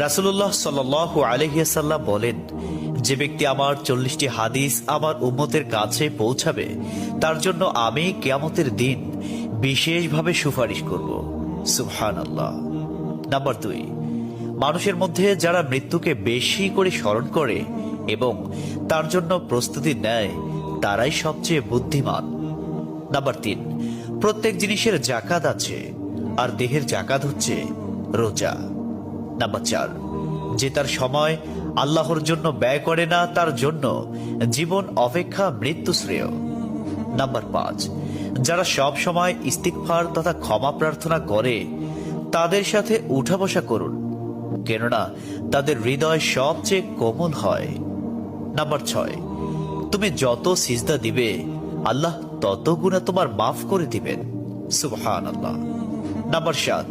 রাসূলুল্লাহ সাল্লাল্লাহু আলাইহি ওয়াসাল্লাম বলেন, যে ব্যক্তি আমার 40টি হাদিস আমার উম্মতের কাছে পৌঁছাবে তার জন্য আমি কিয়ামতের দিন বিশেষভাবে সুপারিশ করব। সুবহানাল্লাহ। নাম্বার 2, মানুষের মধ্যে যারা মৃত্যুকে বেশি করে স্মরণ করে এবং তার জন্য প্রস্তুতি নেয় তারাই সবচেয়ে বুদ্ধিমান। নাম্বার 3, প্রত্যেক জিনিসের জাকাত আছে, আর দেহের জাকাত হচ্ছে রোজা। নাম্বার 4, যে তার সময় আল্লাহর জন্য ব্যয় করে না তার জন্য জীবন অপেক্ষা মৃত্যু শ্রেয়। নাম্বার 5, যারা সব সময় ইস্তিগফার তথা ক্ষমা প্রার্থনা করে তাদের সাথে উঠা বসা করুন, কেননা তাদের হৃদয় সবচেয়ে কোমল হয়। নাম্বার 6, তুমি যত সিজদা দিবে আল্লাহ তত গুণা তোমার মাফ করে দিবেন। সুবহানাল্লাহ। নাম্বার 7,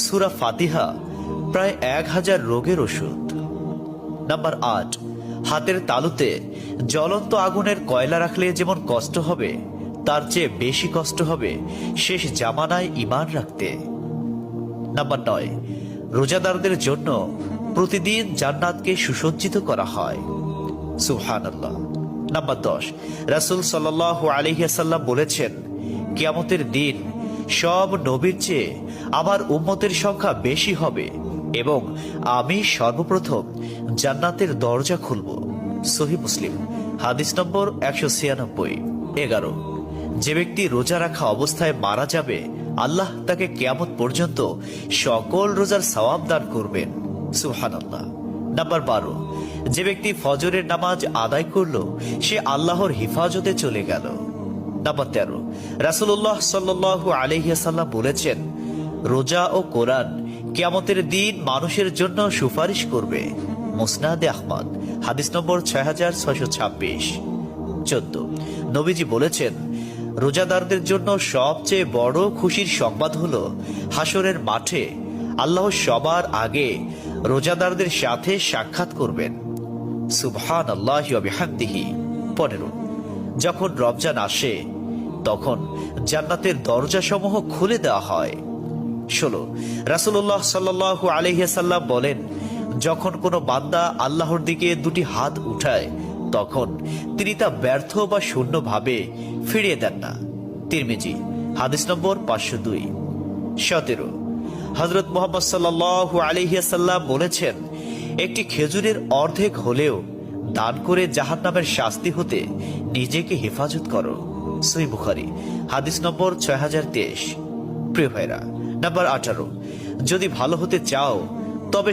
সূরা ফাতিহা প্রায় 1000 রোগের ওষুধ। নাম্বার 8, হাতের তালুতে জ্বলন্ত আগুনের কয়লা রাখলে যেমন কষ্ট হবে তার চেয়ে বেশি কষ্ট হবে শেষ জামানায় ঈমান রাখতে। নাম্বার 9, রোজাদারদের জন্য প্রতিদিন জান্নাতকে সুসজ্জিত করা হয়। সুবহানাল্লাহ। নাম্বার 10, রাসূল সাল্লাল্লাহু আলাইহি ওয়াসাল্লাম বলেছেন, কিয়ামতের দিন সব নবীর চেয়ে আমার উম্মতের সংখ্যা বেশি হবে এবং আমি সর্বপ্রথম জান্নাতের দরজা খুলব। সহিহ মুসলিম, হাদিস নম্বর 196। 11, যে ব্যক্তি রোজা রাখা অবস্থায় মারা যাবে আল্লাহ তাকে কিয়ামত পর্যন্ত সকল রোজার সওয়াব দান করবেন। সুবহানাল্লাহ। নাম্বার 12, যে ব্যক্তি ফজরের নামাজ আদায় করল সে আল্লাহর হিফাজতে চলে গেল। নাম্বার 13, রাসূলুল্লাহ সাল্লাল্লাহু আলাইহি ওয়াসাল্লাম বলেছেন, রোজা ও কোরআন কিয়ামতের দিন মানুষের জন্য সুপারিশ করবে। মুসনাদে আহমদ, হাদিস নম্বর 6626। 14, নবীজি বলেছেন, রোজাদারদের জন্য সবচেয়ে বড় খুশির সংবাদ হলো হাসরের মাঠে আল্লাহ সবার আগে রোজাদারদের সাথে সাক্ষাৎ করবেন। সুবহানাল্লাহি ওয়া বিহামদিহি। 15, যখন রমজান আসে তখন জান্নাতের দরজাসমূহ খুলে দেওয়া হয়। 16, রাসূলুল্লাহ সাল্লাল্লাহু আলাইহি ওয়াসাল্লাম বলেন, যখন কোনো বান্দা আল্লাহর দিকে দুটি হাত উঠায় তখন তিনি তা ব্যর্থ বা শূন্য ভাবে ফিরিয়ে দেন না। তিরমিজি, হাদিস নম্বর 502। 17, হযরত মুহাম্মদ সাল্লাল্লাহু আলাইহি ওয়াসাল্লাম বলেছেন, একটি খেজুরের অর্ধেক হলেও দান করে জাহান্নামের শাস্তি হতে নিজেকে হেফাজত করো। সহিহ বুখারী, হাদিস নম্বর 6023। প্রিয় ভাইরা, নাম্বার 18, যদি ভালো হতে চাও তবে